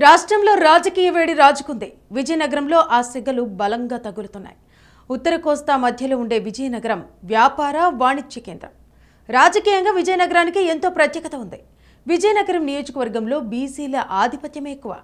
రాష్ట్రంలో రాజకీయ వేడి రాజుకుంది. విజయనగరంలో ఆ సెగలు బలంగా తగులుతున్నాయి. ఉత్తర కోస్తా మధ్యలో ఉండే విజయనగరం వ్యాపార వాణిజ్య కేంద్రం. రాజకీయంగా విజయనగరానికి ఎంతో ప్రత్యేకత ఉంది. విజయనగరం నియోజకవర్గంలో బీసీల ఆధిపత్యమే ఎక్కువ.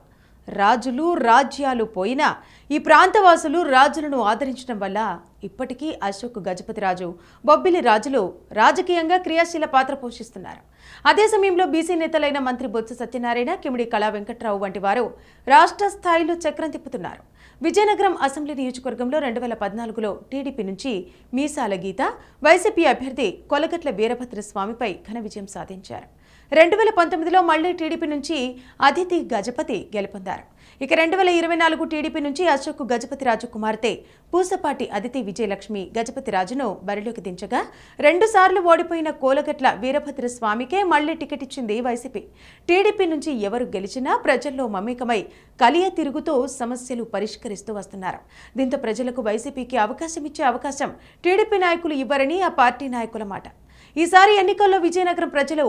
రాజులు రాజ్యాలు పోయినా ఈ ప్రాంతవాసులు రాజులను ఆదరించడం వల్ల ఇప్పటికీ అశోక్ గజపతిరాజు, బొబ్బిలి రాజులు రాజకీయంగా క్రియాశీల పాత్ర పోషిస్తున్నారు. అదే సమయంలో బీసీ నేతలైన మంత్రి బొత్స సత్యనారాయణ, కిమిడి కళా వెంకట్రావు వంటి వారు రాష్ట్ర స్థాయిలో చక్రం తిప్పుతున్నారు. విజయనగరం అసెంబ్లీ నియోజకవర్గంలో 2014లో టీడీపీ నుంచి మీసాల గీత, వైసీపీ అభ్యర్థి కొలగట్ల వీరభద్రస్వామిపై ఘన విజయం సాధించారు. 2019లో మళ్లీ టీడీపీ నుంచి అదితి గజపతి గెలుపొందారు. ఇక 2024 టీడీపీ నుంచి అశోక్ గజపతిరాజు కుమార్తె పూసపాటి అదితి విజయలక్ష్మి గజపతిరాజును బరిలోకి దించగా 2 సార్లు ఓడిపోయిన కోలగట్ల వీరభద్రస్వామికే మళ్లీ టికెట్ ఇచ్చింది వైసీపీ. టీడీపీ నుంచి ఎవరు గెలిచినా ప్రజల్లో మమేకమై కలియ తిరుగుతూ సమస్యలు పరిష్కరిస్తూ వస్తున్నారు. దీంతో ప్రజలకు వైసీపీకి అవకాశం ఇచ్చే అవకాశం టీడీపీ నాయకులు ఇవ్వరని ఆ పార్టీ నాయకుల మాట. ఈసారి ఎన్నికల్లో విజయనగరం ప్రజలు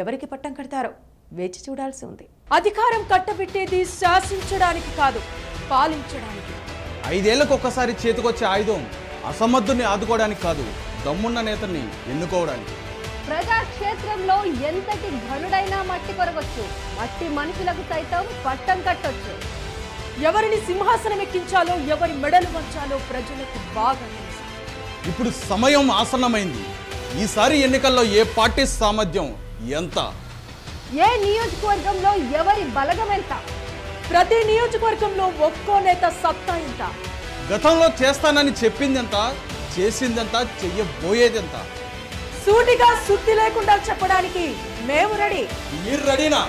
ఎవరికి పట్టం కడతారో వేచి చూడాల్సి ఉంది. అధికారం కట్టబెట్టేది శాసించడానికి కాదు, పాలించడానికి. 5 ఏళ్లకు ఒక్కసారి చేతికొచ్చే ఆయుధం అసమర్థుని ఆదుకోవడానికి కాదు, దమ్మున్న నేతల్ని ఎన్నుకోవడానికి. ప్రజాక్షేత్రంలో ఎంతటి ఘనుడైనా మట్టి కొరగొచ్చు, మట్టి మనుషులకు సైతం పట్టం కట్టొచ్చు. ఎవరిని సింహాసనం ఎక్కించాలో, ఎవరి మెడలు వంచాలో ప్రజలకు బాగా తెలుసు. ఇప్పుడు సమయం ఆసన్నమైంది. ఈసారి ఎన్నికల్లో ఏ పార్టీ సామర్థ్యం ఎంత, ఏ నియోజకవర్గంలో ఎవరి బలగం ఎంత, ప్రతి నియోజకవర్గంలో ఒక్కో నేత సత్తా ఎంత, గతంలో చేస్తానని చెప్పిందెంత, చేసిందెంత, చెయ్యబోయేదెంత, సూటిగా సుత్తి లేకుండా చెప్పడానికి మేము రెడీ. మీరు రెడీనా?